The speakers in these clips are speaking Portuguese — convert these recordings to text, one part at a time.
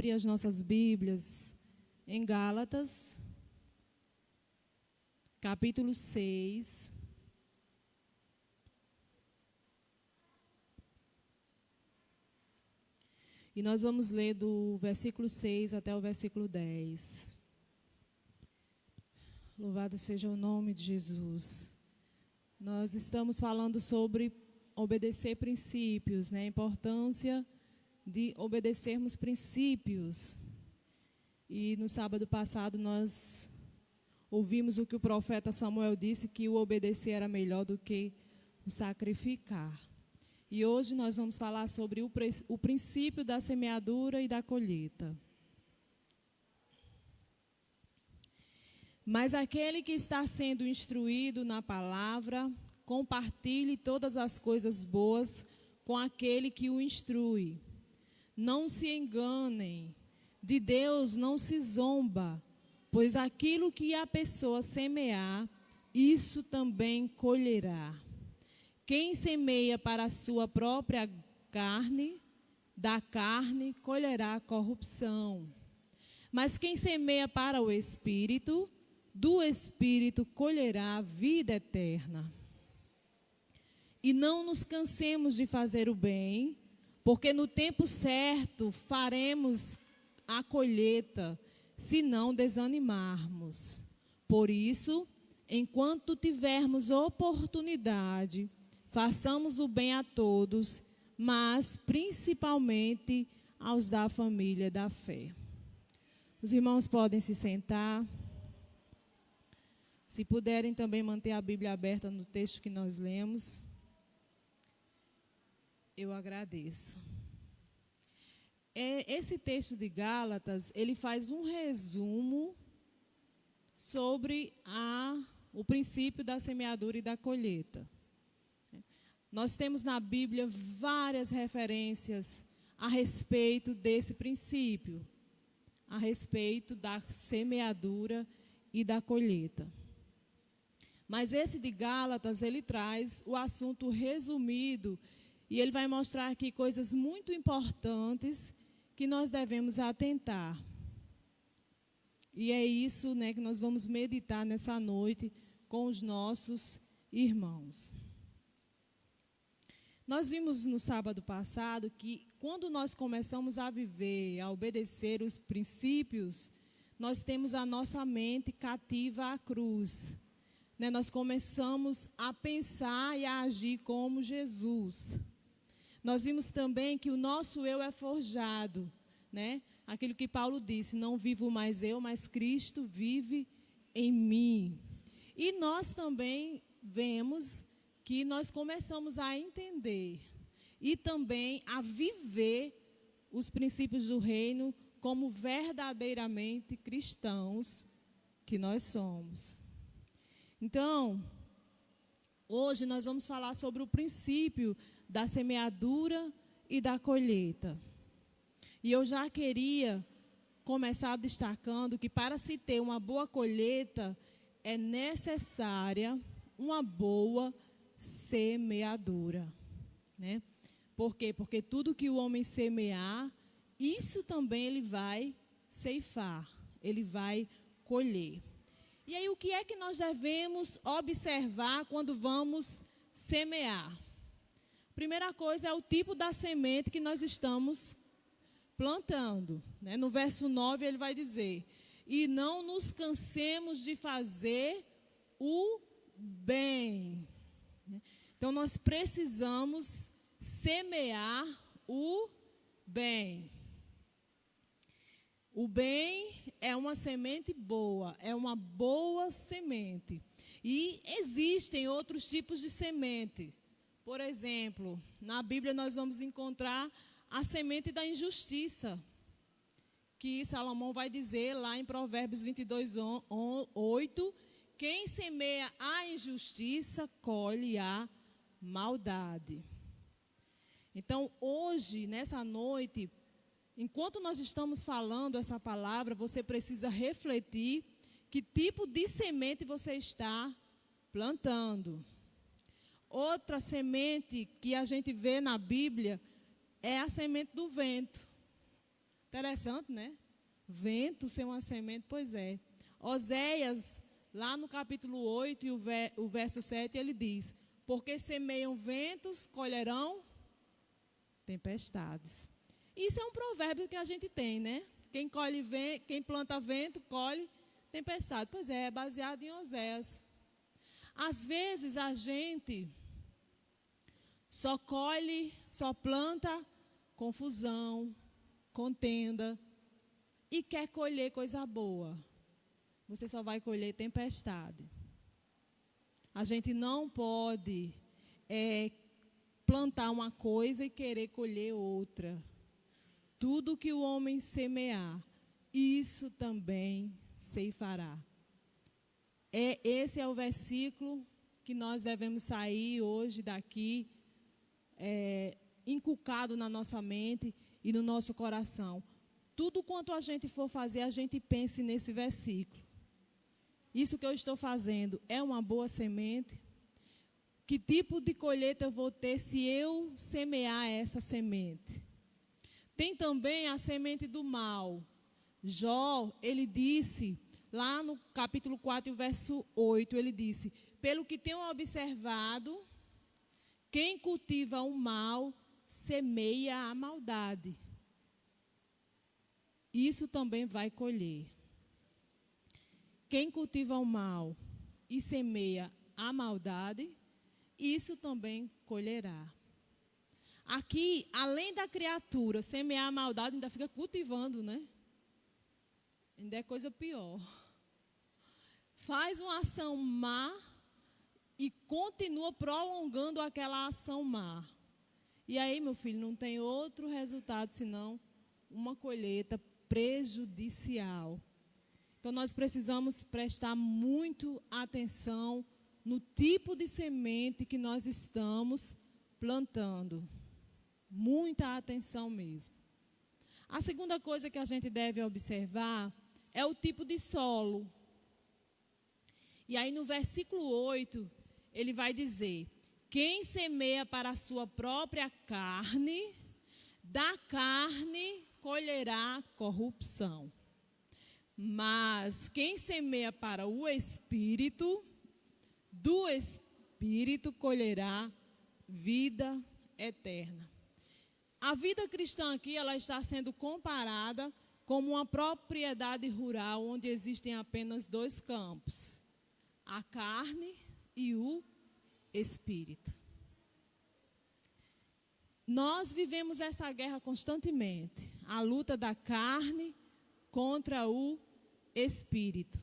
abrir as nossas Bíblias em Gálatas, capítulo 6. E nós vamos ler do versículo 6 até o versículo 10. Louvado seja o nome de Jesus. Nós estamos falando sobre obedecer princípios, né? A importância de obedecermos princípios. E no sábado passado nós ouvimos o que o profeta Samuel disse, que o obedecer era melhor do que o sacrificar. E hoje nós vamos falar sobre o princípio da semeadura e da colheita. Mas aquele que está sendo instruído na palavra, compartilhe todas as coisas boas com aquele que o instrui. Não se enganem, de Deus não se zomba, pois aquilo que a pessoa semear, isso também colherá. Quem semeia para a sua própria carne, da carne colherá corrupção. Mas quem semeia para o Espírito, do Espírito colherá a vida eterna. E não nos cansemos de fazer o bem, porque no tempo certo faremos a colheita, se não desanimarmos. Por isso, enquanto tivermos oportunidade, façamos o bem a todos, mas principalmente aos da família da fé. Os irmãos podem se sentar. Se puderem também manter a Bíblia aberta no texto que nós lemos, eu agradeço. Esse texto de Gálatas, ele faz um resumo sobre o princípio da semeadura e da colheita. Nós temos na Bíblia várias referências a respeito desse princípio, a respeito da semeadura e da colheita. Mas esse de Gálatas, ele traz o assunto resumido e ele vai mostrar aqui coisas muito importantes que nós devemos atentar. E é isso, né, que nós vamos meditar nessa noite com os nossos irmãos. Nós vimos no sábado passado que quando nós começamos a viver, a obedecer os princípios, nós temos a nossa mente cativa à cruz. Né? Nós começamos a pensar e a agir como Jesus. Nós vimos também que o nosso eu é forjado, né? Aquilo que Paulo disse, não vivo mais eu, mas Cristo vive em mim. E nós também vemos que nós começamos a entender e também a viver os princípios do reino como verdadeiramente cristãos que nós somos. Então, hoje nós vamos falar sobre o princípio da semeadura e da colheita. E eu já queria começar destacando que para se ter uma boa colheita é necessária uma boa semeadura, né? Por quê? Porque tudo que o homem semear, isso também ele vai ceifar, ele vai colher. E aí o que é que nós devemos observar quando vamos semear? Primeira coisa é o tipo da semente que nós estamos plantando, né? No verso 9 ele vai dizer: e não nos cansemos de fazer o bem. Então nós precisamos semear o bem. O bem é uma semente boa, é uma boa semente. E existem outros tipos de semente. Por exemplo, na Bíblia nós vamos encontrar a semente da injustiça, que Salomão vai dizer lá em Provérbios 22:8, quem semeia a injustiça, colhe a maldade. Então, hoje, nessa noite, enquanto nós estamos falando essa palavra, você precisa refletir que tipo de semente você está plantando. Outra semente que a gente vê na Bíblia é a semente do vento. Interessante, né? Vento ser uma semente, pois é. Oséias, lá no capítulo 8 e o verso 7, ele diz: porque semeiam ventos, colherão tempestades. Isso é um provérbio que a gente tem, né? Quem planta vento, colhe tempestade. Pois é baseado em Oséias. Às vezes a gente só colhe, só planta confusão, contenda, e quer colher coisa boa. Você só vai colher tempestade. A gente não pode plantar uma coisa e querer colher outra. Tudo que o homem semear, isso também ceifará. Esse é o versículo que nós devemos sair hoje daqui, inculcado na nossa mente e no nosso coração. Tudo quanto a gente for fazer, a gente pense nesse versículo. Isso que eu estou fazendo é uma boa semente? Que tipo de colheita eu vou ter se eu semear essa semente? Tem também a semente do mal. Jó, ele disse, lá no capítulo 4, verso 8, ele disse: pelo que tenho observado, quem cultiva o mal, semeia a maldade. Isso também vai colher. Quem cultiva o mal e semeia a maldade, isso também colherá. Aqui, além da criatura semear a maldade, ainda fica cultivando, né? Ainda é coisa pior. Faz uma ação má e continua prolongando aquela ação má. E aí, meu filho, não tem outro resultado senão uma colheita prejudicial. Então, nós precisamos prestar muito atenção no tipo de semente que nós estamos plantando. Muita atenção mesmo. A segunda coisa que a gente deve observar é o tipo de solo. E aí no versículo 8, ele vai dizer: quem semeia para a sua própria carne, da carne colherá corrupção. Mas quem semeia para o Espírito, do Espírito colherá vida eterna. A vida cristã aqui, ela está sendo comparada como uma propriedade rural onde existem apenas dois campos: a carne e o Espírito. Nós vivemos essa guerra constantemente, a luta da carne contra o Espírito.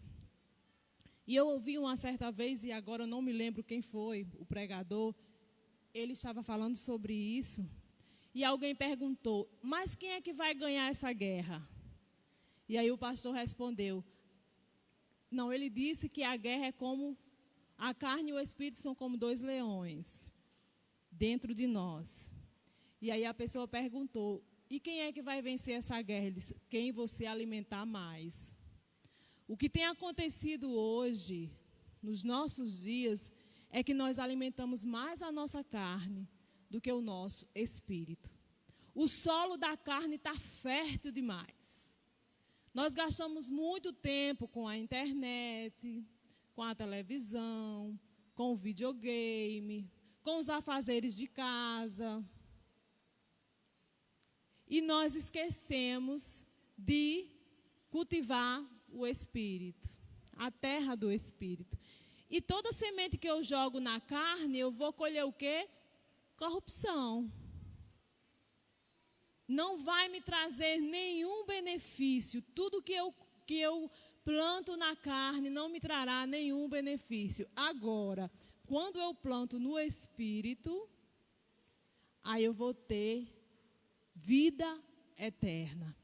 E eu ouvi uma certa vez, e agora eu não me lembro quem foi, o pregador, ele estava falando sobre isso, e alguém perguntou: mas quem é que vai ganhar essa guerra? E aí o pastor respondeu: não, ele disse que a guerra é como, a carne e o Espírito são como dois leões dentro de nós. E aí a pessoa perguntou: e quem é que vai vencer essa guerra? Ele disse: quem você alimentar mais. O que tem acontecido hoje, nos nossos dias, é que nós alimentamos mais a nossa carne do que o nosso espírito. O solo da carne está fértil demais. Nós gastamos muito tempo com a internet, com a televisão, com o videogame, com os afazeres de casa. E nós esquecemos de cultivar o Espírito, a terra do Espírito. E toda semente que eu jogo na carne, eu vou colher o quê? Corrupção. Não vai me trazer nenhum benefício. Tudo que eu planto na carne não me trará nenhum benefício. Agora, quando eu planto no Espírito, aí eu vou ter vida eterna.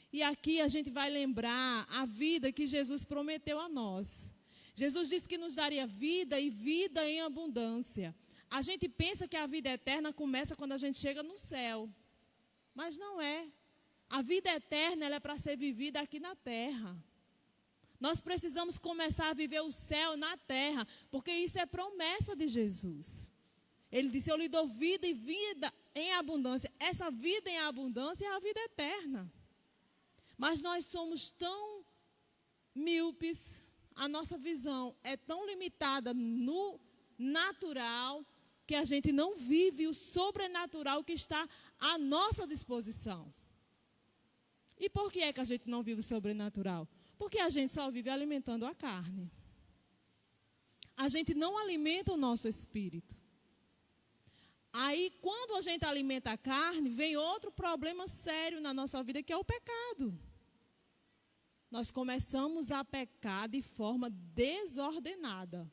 E aqui a gente vai lembrar a vida que Jesus prometeu a nós. Jesus disse que nos daria vida e vida em abundância. A gente pensa que a vida eterna começa quando a gente chega no céu. Mas não é. A vida eterna ela é para ser vivida aqui na terra. Nós precisamos começar a viver o céu na terra, porque isso é promessa de Jesus. Ele disse: eu lhe dou vida e vida em abundância. Essa vida em abundância é a vida eterna. Mas nós somos tão míopes, a nossa visão é tão limitada no natural, que a gente não vive o sobrenatural que está à nossa disposição. E por que é que a gente não vive o sobrenatural? Porque a gente só vive alimentando a carne. A gente não alimenta o nosso espírito. Aí, quando a gente alimenta a carne, vem outro problema sério na nossa vida, que é o pecado. Nós começamos a pecar de forma desordenada.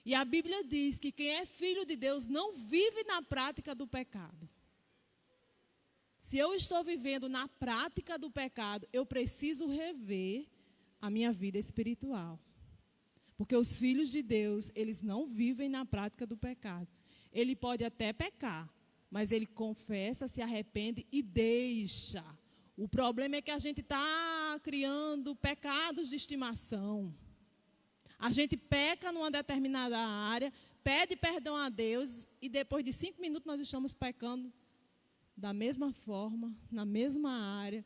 E a Bíblia diz que quem é filho de Deus não vive na prática do pecado. Se eu estou vivendo na prática do pecado, eu preciso rever a minha vida espiritual. Porque os filhos de Deus, eles não vivem na prática do pecado. Ele pode até pecar, mas ele confessa, se arrepende e deixa. O problema é que a gente está criando pecados de estimação. A gente peca numa determinada área, pede perdão a Deus e depois de 5 minutos nós estamos pecando da mesma forma, na mesma área.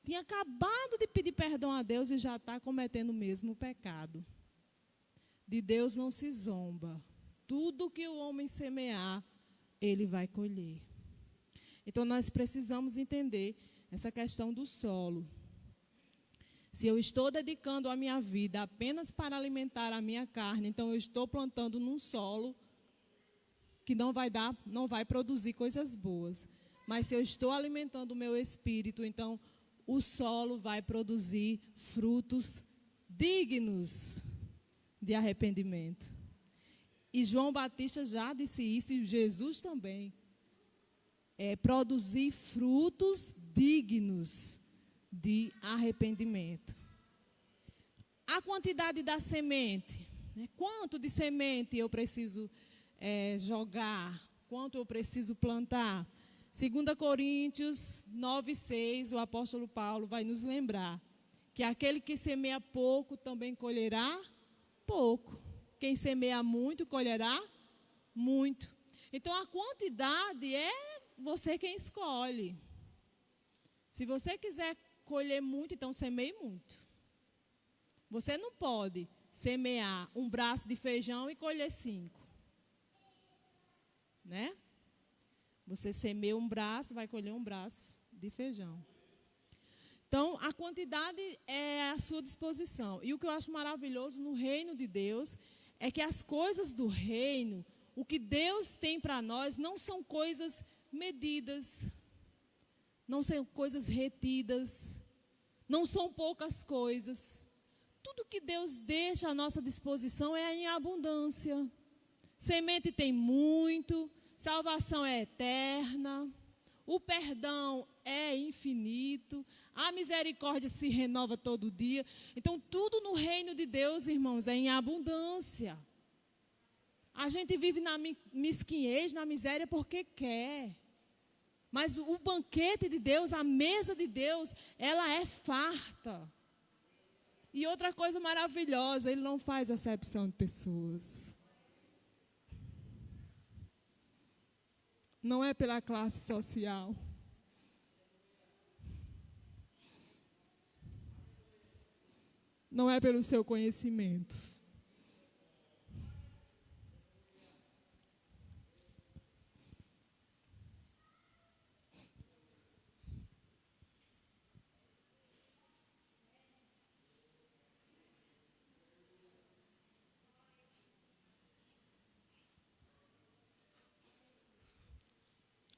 Tinha acabado de pedir perdão a Deus e já está cometendo o mesmo pecado. De Deus não se zomba. Tudo que o homem semear, ele vai colher. Então nós precisamos entender essa questão do solo. Se eu estou dedicando a minha vida apenas para alimentar a minha carne, então eu estou plantando num solo que não vai produzir coisas boas. Mas se eu estou alimentando o meu espírito, então o solo vai produzir frutos dignos de arrependimento. E João Batista já disse isso, e Jesus também. Produzir frutos dignos de arrependimento. A quantidade da semente, né? Quanto de semente eu preciso jogar, quanto eu preciso plantar. 2 Coríntios 9:6, o apóstolo Paulo vai nos lembrar que aquele que semeia pouco também colherá pouco. Quem semeia muito, colherá muito. Então, a quantidade é você quem escolhe. Se você quiser colher muito, então semeie muito. Você não pode semear um braço de feijão e colher 5. Né? Você semeia um braço, vai colher um braço de feijão. Então, a quantidade é à sua disposição. E o que eu acho maravilhoso no reino de Deus é que as coisas do reino, o que Deus tem para nós, não são coisas medidas, não são coisas retidas, não são poucas coisas. Tudo que Deus deixa à nossa disposição é em abundância. Semente tem muito, salvação é eterna, o perdão é infinito, a misericórdia se renova todo dia. Então, tudo no reino de Deus, irmãos, é em abundância. A gente vive na mesquinhez, na miséria, porque quer. Mas o banquete de Deus, a mesa de Deus, ela é farta. E outra coisa maravilhosa, Ele não faz acepção de pessoas. Não é pela classe social. Não é pelo seu conhecimento.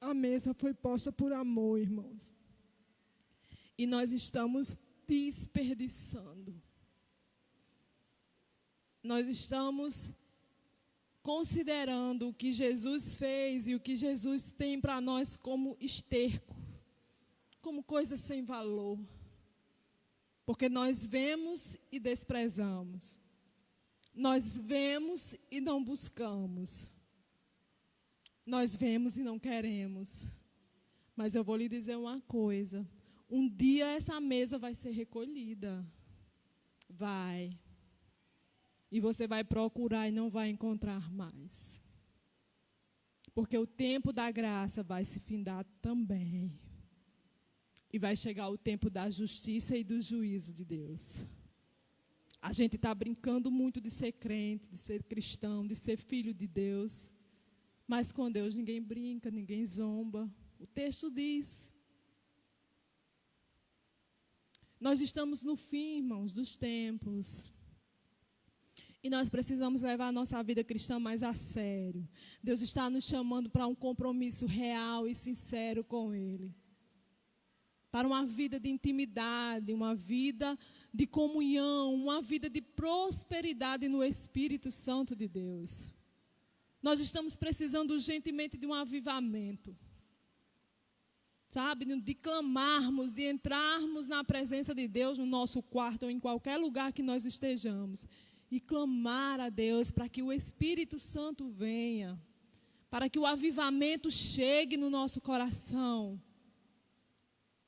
A mesa foi posta por amor, irmãos. E nós estamos desperdiçando. Nós estamos considerando o que Jesus fez e o que Jesus tem para nós como esterco, como coisa sem valor. Porque nós vemos e desprezamos. Nós vemos e não buscamos. Nós vemos e não queremos. Mas eu vou lhe dizer uma coisa. Um dia essa mesa vai ser recolhida. Vai. E você vai procurar e não vai encontrar mais. Porque o tempo da graça vai se findar também. E vai chegar o tempo da justiça e do juízo de Deus. A gente está brincando muito de ser crente, de ser cristão, de ser filho de Deus. Mas com Deus ninguém brinca, ninguém zomba. O texto diz. Nós estamos no fim, irmãos, dos tempos. E nós precisamos levar a nossa vida cristã mais a sério. Deus está nos chamando para um compromisso real e sincero com Ele. Para uma vida de intimidade, uma vida de comunhão, uma vida de prosperidade no Espírito Santo de Deus. Nós estamos precisando urgentemente de um avivamento. Sabe, de clamarmos, de entrarmos na presença de Deus no nosso quarto ou em qualquer lugar que nós estejamos. E clamar a Deus para que o Espírito Santo venha. Para que o avivamento chegue no nosso coração.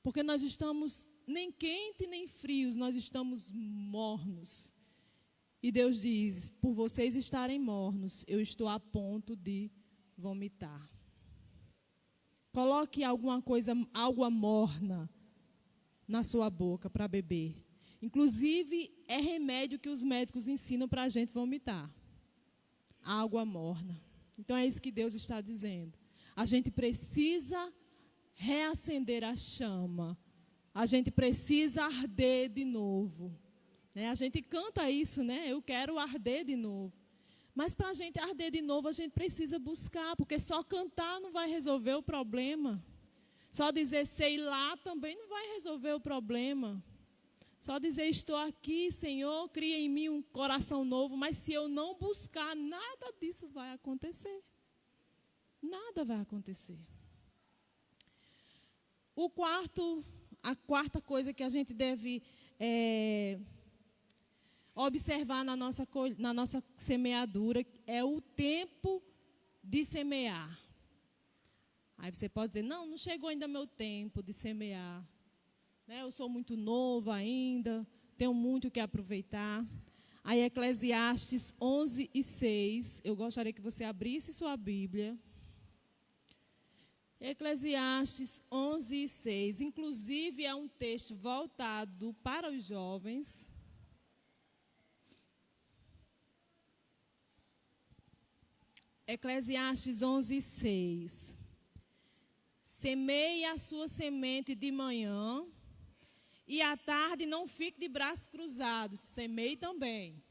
Porque nós estamos nem quentes nem frios, nós estamos mornos. E Deus diz, por vocês estarem mornos, eu estou a ponto de vomitar. Coloque alguma coisa, água morna na sua boca para beber. Inclusive, é remédio que os médicos ensinam para a gente vomitar. Água morna. Então é isso que Deus está dizendo. A gente precisa reacender a chama. A gente precisa arder de novo. A gente canta isso, né? Eu quero arder de novo. Mas para a gente arder de novo, a gente precisa buscar, porque só cantar não vai resolver o problema. Só dizer sei lá também não vai resolver o problema. Só dizer estou aqui, Senhor, cria em mim um coração novo, mas se eu não buscar, nada disso vai acontecer. Nada vai acontecer. A quarta coisa que a gente deve observar na nossa semeadura é o tempo de semear. Aí você pode dizer, não chegou ainda meu tempo de semear. Eu sou muito novo ainda, tenho muito que aproveitar. Aí Eclesiastes 11:6, eu gostaria que você abrisse sua Bíblia. Eclesiastes 11:6, inclusive é um texto voltado para os jovens. Eclesiastes 11:6. Semeie a sua semente de manhã e à tarde não fique de braços cruzados. Semeie também.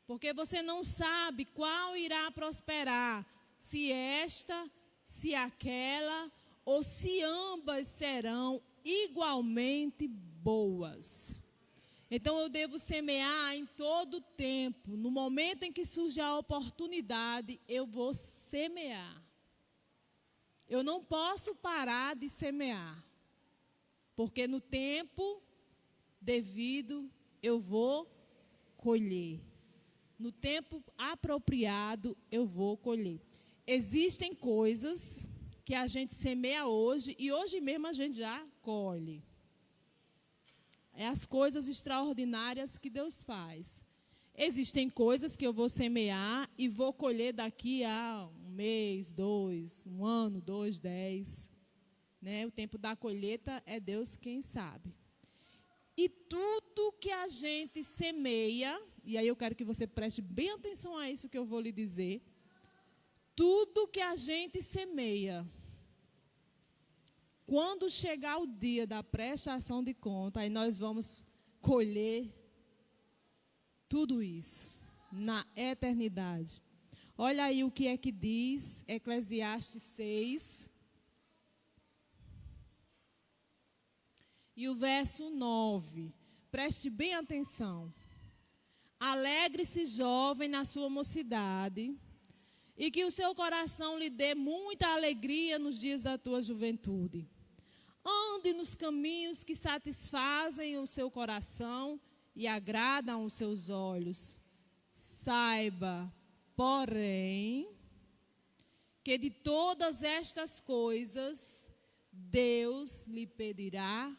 Porque você não sabe qual irá prosperar, se esta, se aquela, ou se ambas serão igualmente boas. Então eu devo semear em todo o tempo. No momento em que surge a oportunidade, eu vou semear. Eu não posso parar de semear. Porque no tempo devido eu vou colher. No tempo apropriado eu vou colher. Existem coisas que a gente semeia hoje e hoje mesmo a gente já colhe. É as coisas extraordinárias que Deus faz. Existem coisas que eu vou semear e vou colher daqui a um mês, 2, um ano, 2, 10. O tempo da colheita é Deus quem sabe. E tudo que a gente semeia, e aí eu quero que você preste bem atenção a isso que eu vou lhe dizer. Tudo que a gente semeia, quando chegar o dia da prestação de conta, aí nós vamos colher tudo isso na eternidade. Olha aí o que é que diz Eclesiastes 6. E o verso 9. Preste bem atenção. Alegre-se, jovem, na sua mocidade, e que o seu coração lhe dê muita alegria nos dias da tua juventude. Ande nos caminhos que satisfazem o seu coração e agradam os seus olhos. Saiba, porém, que de todas estas coisas Deus lhe pedirá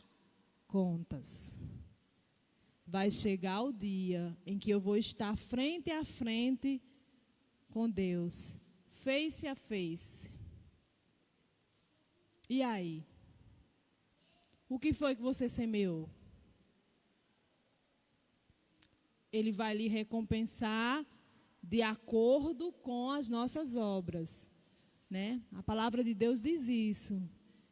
contas. Vai chegar o dia em que eu vou estar frente a frente com Deus, face a face. E aí? O que foi que você semeou? Ele vai lhe recompensar de acordo com as nossas obras, né? A palavra de Deus diz isso,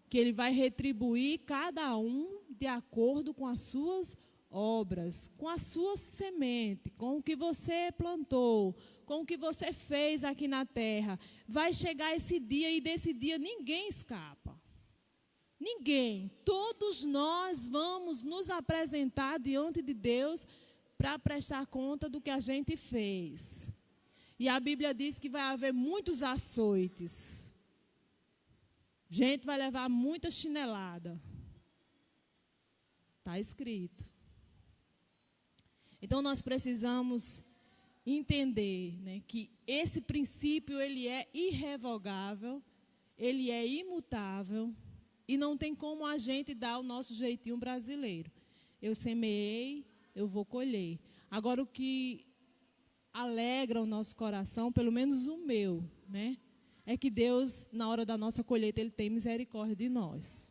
que Ele vai retribuir cada um de acordo com as suas obras, com a sua semente, com o que você plantou, com o que você fez aqui na terra. Vai chegar esse dia e desse dia ninguém escapa. Ninguém. Todos nós vamos nos apresentar diante de Deus para prestar conta do que a gente fez. E a Bíblia diz que vai haver muitos açoites. Gente vai levar muita chinelada. Está escrito. Então nós precisamos entender, né, que esse princípio ele é irrevogável, ele é imutável e não tem como a gente dar o nosso jeitinho brasileiro. Eu semeei, eu vou colher. Agora o que alegra o nosso coração, pelo menos o meu, né, é que Deus, na hora da nossa colheita, Ele tem misericórdia de nós.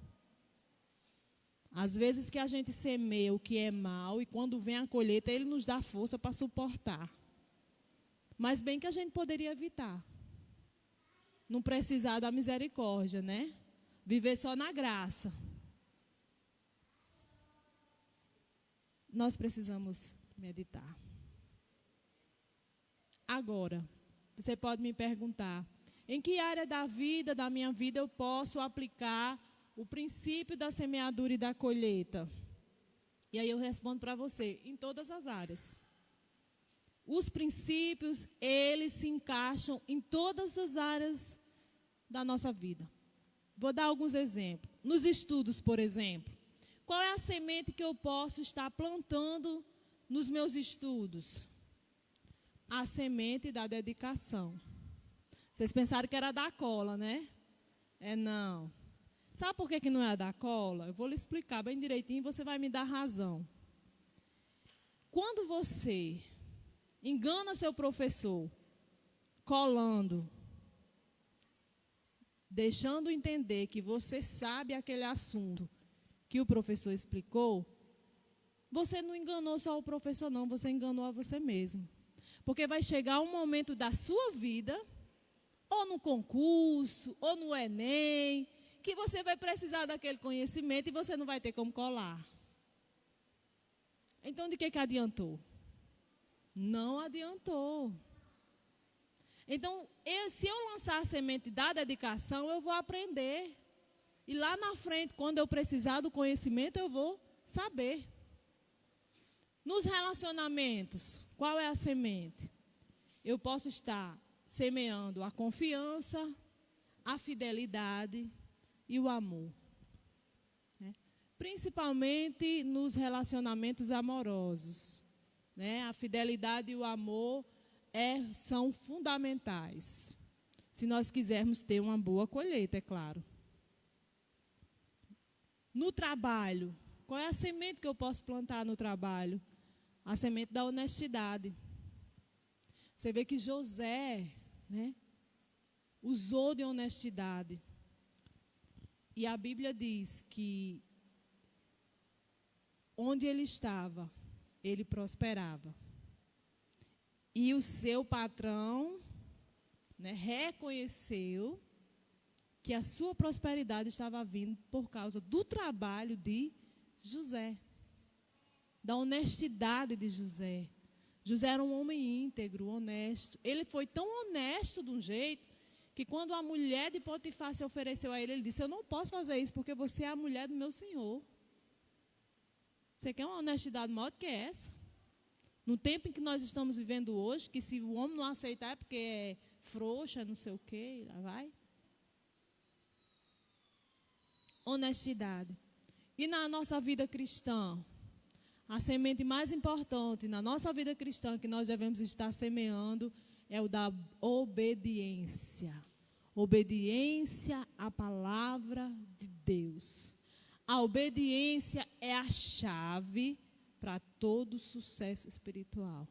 Às vezes que a gente semeia o que é mal e quando vem a colheita, Ele nos dá força para suportar. Mas bem que a gente poderia evitar. Não precisar da misericórdia, né? Viver só na graça. Nós precisamos meditar. Agora, você pode me perguntar, em que área da vida, da minha vida, eu posso aplicar o princípio da semeadura e da colheita? E aí eu respondo para você, em todas as áreas. Os princípios, eles se encaixam em todas as áreas da nossa vida. Vou dar alguns exemplos. Nos estudos, por exemplo, qual é a semente que eu posso estar plantando nos meus estudos? A semente da dedicação. Vocês pensaram que era da cola, né? Não. Sabe por que não é da cola? Eu vou lhe explicar bem direitinho e você vai me dar razão. Quando você engana seu professor, colando, deixando entender que você sabe aquele assunto que o professor explicou, você não enganou só o professor não, você enganou a você mesmo. Porque vai chegar um momento da sua vida, ou no concurso, ou no Enem, que você vai precisar daquele conhecimento e você não vai ter como colar. Então, de que adiantou? Não adiantou. Então, se eu lançar a semente da dedicação, eu vou aprender. E lá na frente, quando eu precisar do conhecimento, eu vou saber. Nos relacionamentos, qual é a semente? Eu posso estar semeando a confiança, a fidelidade e o amor. Né? Principalmente nos relacionamentos amorosos. Né? A fidelidade e o amor são fundamentais. Se nós quisermos ter uma boa colheita, é claro. No trabalho, qual é a semente que eu posso plantar no trabalho? A semente da honestidade. Você vê que José, né, usou de honestidade. E a Bíblia diz que onde ele estava, ele prosperava. E o seu patrão, né, reconheceu que a sua prosperidade estava vindo por causa do trabalho de José, da honestidade de José. José era um homem íntegro, honesto. Ele foi tão honesto de um jeito que quando a mulher de Potifar se ofereceu a ele, ele disse: eu não posso fazer isso porque você é a mulher do meu senhor. Você quer uma honestidade maior do que essa? No tempo em que nós estamos vivendo hoje, que se o homem não aceitar é porque é frouxa, não sei o quê, lá vai. Honestidade. E na nossa vida cristã, a semente mais importante na nossa vida cristã que nós devemos estar semeando é o da obediência. Obediência à palavra de Deus. A obediência é a chave para todo sucesso espiritual.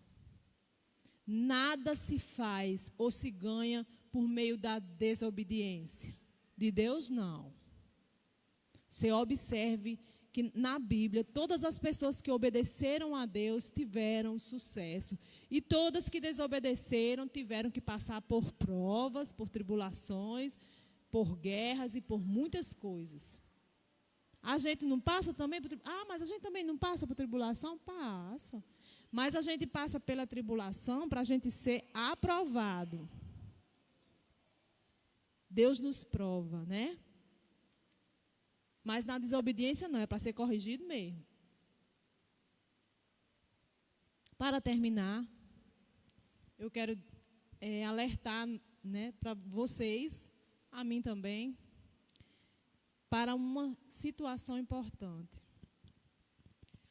Nada se faz ou se ganha por meio da desobediência. De Deus, não. Você observe que na Bíblia todas as pessoas que obedeceram a Deus tiveram sucesso. E todas que desobedeceram tiveram que passar por provas, por tribulações, por guerras e por muitas coisas. A gente não passa também por... mas a gente também não passa por tribulação? Passa. Mas a gente passa pela tribulação para a gente ser aprovado. Deus nos prova, né? Mas na desobediência não, é para ser corrigido mesmo. Para terminar, eu quero alertar, né, para vocês, a mim também, para uma situação importante.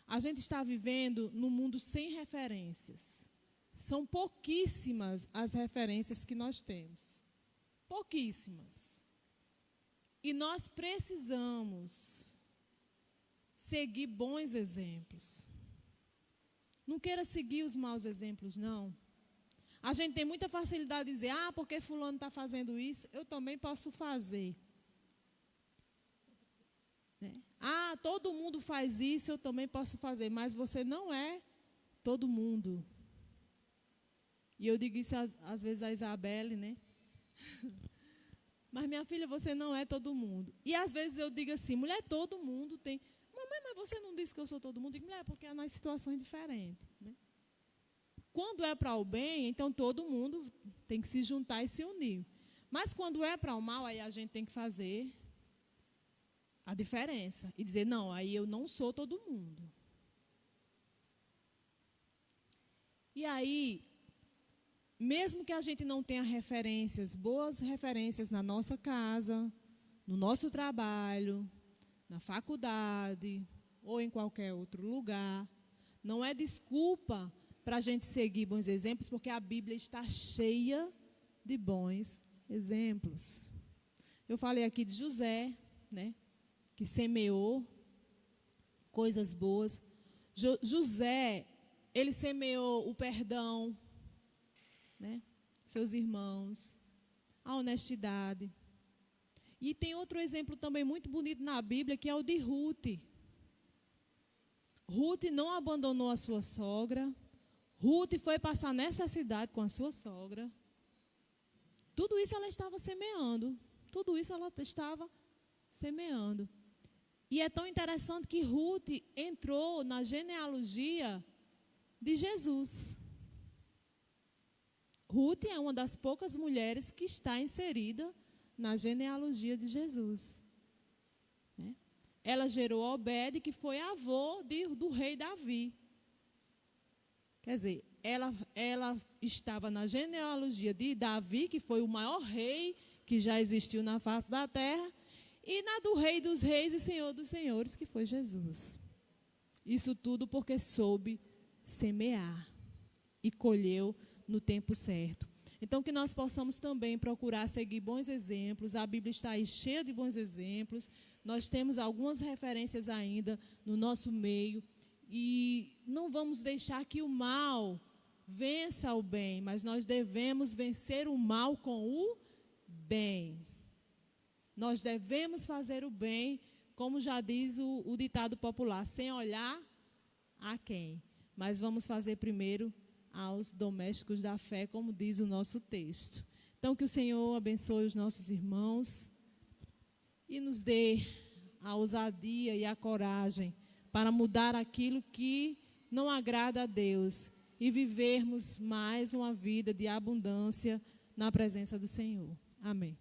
A gente está vivendo num mundo sem referências. São pouquíssimas as referências que nós temos. Pouquíssimas. E nós precisamos seguir bons exemplos. Não queira seguir os maus exemplos, não. A gente tem muita facilidade de dizer, porque fulano está fazendo isso, eu também posso fazer. Né? Todo mundo faz isso, eu também posso fazer. Mas você não é todo mundo. E eu digo isso às vezes a Isabelle, né? Mas minha filha, você não é todo mundo. E às vezes eu digo assim, mulher, todo mundo tem. Mamãe, mas você não disse que eu sou todo mundo? Eu digo, mulher, porque é nas situações diferentes. Né? Quando é para o bem, então todo mundo tem que se juntar e se unir. Mas quando é para o mal, aí a gente tem que fazer a diferença. E dizer, não, aí eu não sou todo mundo. E aí, mesmo que a gente não tenha referências, boas referências na nossa casa, no nosso trabalho, na faculdade ou em qualquer outro lugar, não é desculpa para a gente seguir bons exemplos, porque a Bíblia está cheia de bons exemplos. Eu falei aqui de José, né, que semeou coisas boas. José, ele semeou o perdão, né, seus irmãos, a honestidade. E tem outro exemplo também muito bonito na Bíblia, que é o de Ruth. Ruth não abandonou a sua sogra. Ruth foi passar necessidade com a sua sogra. Tudo isso ela estava semeando. Tudo isso ela estava semeando. E é tão interessante que Ruth entrou na genealogia de Jesus. Ruth é uma das poucas mulheres que está inserida na genealogia de Jesus. Né? Ela gerou Obed, que foi avô do rei Davi. Quer dizer, ela estava na genealogia de Davi, que foi o maior rei que já existiu na face da terra, e na do rei dos reis e senhor dos senhores, que foi Jesus. Isso tudo porque soube semear e colheu no tempo certo. Então, que nós possamos também procurar seguir bons exemplos. A Bíblia está aí cheia de bons exemplos. Nós temos algumas referências ainda no nosso meio. E não vamos deixar que o mal vença o bem, mas nós devemos vencer o mal com o bem. Nós devemos fazer o bem, como já diz o ditado popular, sem olhar a quem. Mas vamos fazer primeiro aos domésticos da fé, como diz o nosso texto. Então, que o Senhor abençoe os nossos irmãos e nos dê a ousadia e a coragem para mudar aquilo que não agrada a Deus e vivermos mais uma vida de abundância na presença do Senhor. Amém.